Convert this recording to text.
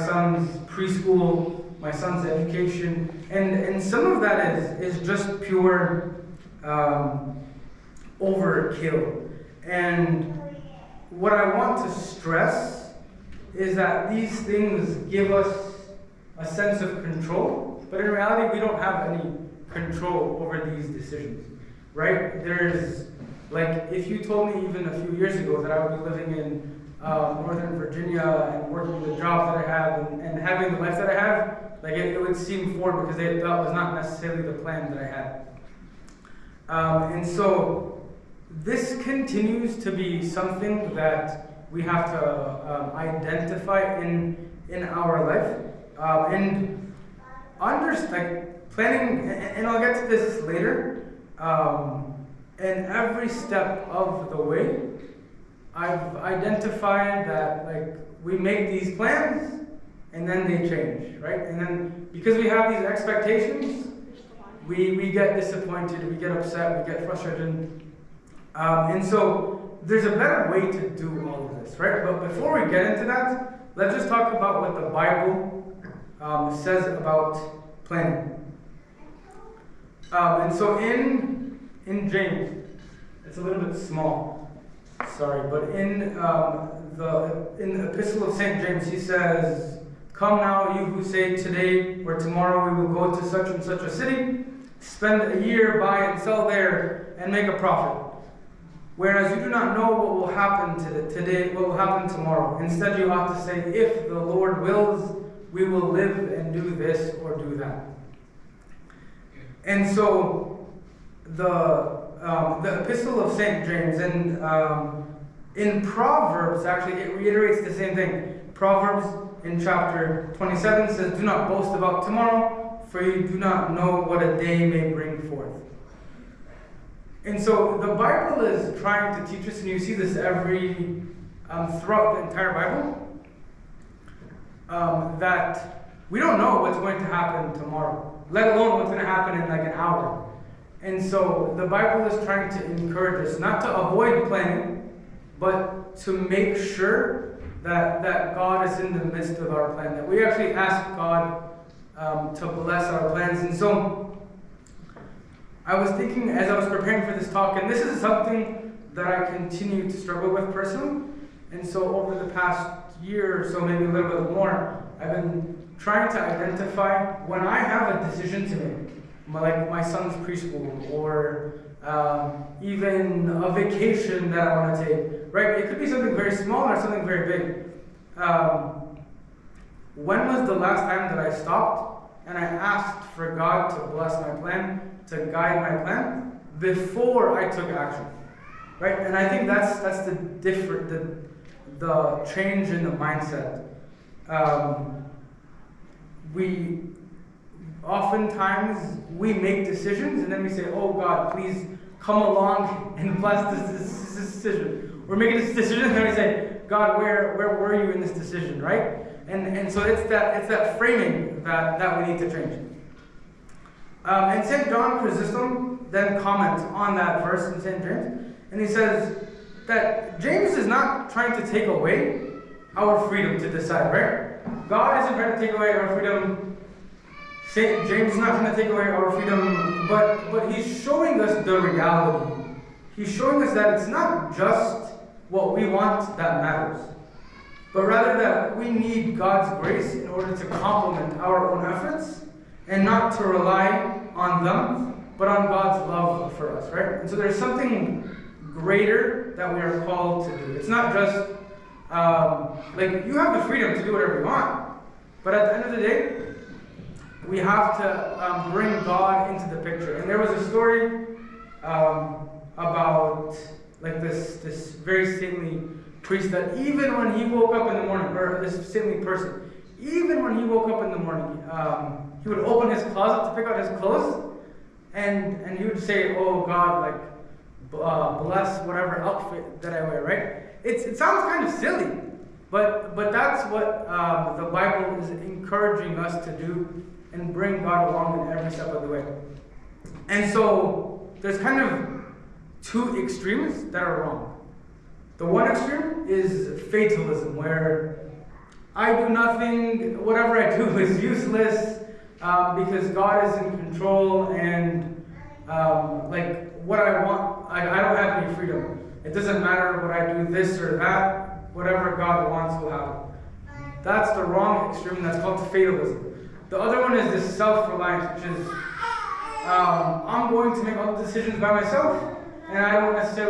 son's preschool, my son's education, and some of that is just pure overkill. And what I want to stress is that these things give us a sense of control, but in reality we don't have any control over these decisions, right? There's, like, if you told me even a few years ago that I would be living in Northern Virginia and working the job that I have and having the life that I have, like it would seem foreign because that was not necessarily the plan that I had. And so this continues to be something that we have to identify in our life, and planning. And I'll get to this later. And every step of the way, I've identified that, like, we make these plans and then they change, right? And then because we have these expectations, we get disappointed, we get upset, we get frustrated. And so there's a better way to do all of this, right? But before we get into that, let's just talk about what the Bible says about planning. And so in James, it's a little bit small, sorry, but in the Epistle of St. James, he says, "Come now, you who say today or tomorrow we will go to such and such a city, spend a year, buy and sell there, and make a profit. Whereas you do not know what will happen today, what will happen tomorrow. Instead, you ought to say, if the Lord wills, we will live and do this or do that." And so the Epistle of St. James, and in Proverbs, actually, it reiterates the same thing. Proverbs in chapter 27 says, "Do not boast about tomorrow, for you do not know what a day may bring forth." And so the Bible is trying to teach us, and you see this throughout the entire Bible, that we don't know what's going to happen tomorrow, let alone what's going to happen in like an hour. And so the Bible is trying to encourage us not to avoid planning, but to make sure that God is in the midst of our plan, that we actually ask God to bless our plans. And so I was thinking as I was preparing for this talk, and this is something that I continue to struggle with personally. And so over the past year or so, maybe a little bit more, I've been trying to identify when I have a decision to make, like my son's preschool, or even a vacation that I want to take, right? It could be something very small or something very big. When was the last time that I stopped and I asked for God to bless my plan, to guide my plan, before I took action, right? And I think that's the change in the mindset. Oftentimes we make decisions and then we say, "Oh God, please come along and bless this decision." We're making this decision and then we say, "God, where were you in this decision?" Right? And so it's that framing that we need to change. And St. John Chrysostom then comments on that verse in St. James, and he says that James is not trying to take away our freedom to decide, right? God isn't trying to take away our freedom. St. James is not trying to take away our freedom, but he's showing us the reality. He's showing us that it's not just what we want that matters, but rather that we need God's grace in order to complement our own efforts, and not to rely on them, but on God's love for us, right? And so there's something greater that we are called to do. It's not just, like, you have the freedom to do whatever you want, but at the end of the day, we have to bring God into the picture. And there was a story about like this very saintly priest that even when he woke up in the morning, or this saintly person, even when he woke up in the morning, he would open his closet to pick out his clothes, and he would say, "Oh God, like bless whatever outfit that I wear." Right? It sounds kind of silly, but that's what the Bible is encouraging us to do, and bring God along in every step of the way. And so there's kind of two extremes that are wrong. The one extreme is fatalism, where I do nothing, whatever I do is useless because God is in control, and like what I want, I don't have any freedom. It doesn't matter what I do, this or that, whatever God wants will happen. That's the wrong extreme, that's called fatalism. The other one is this self-reliance, which is I'm going to make all the decisions by myself, and I don't necessarily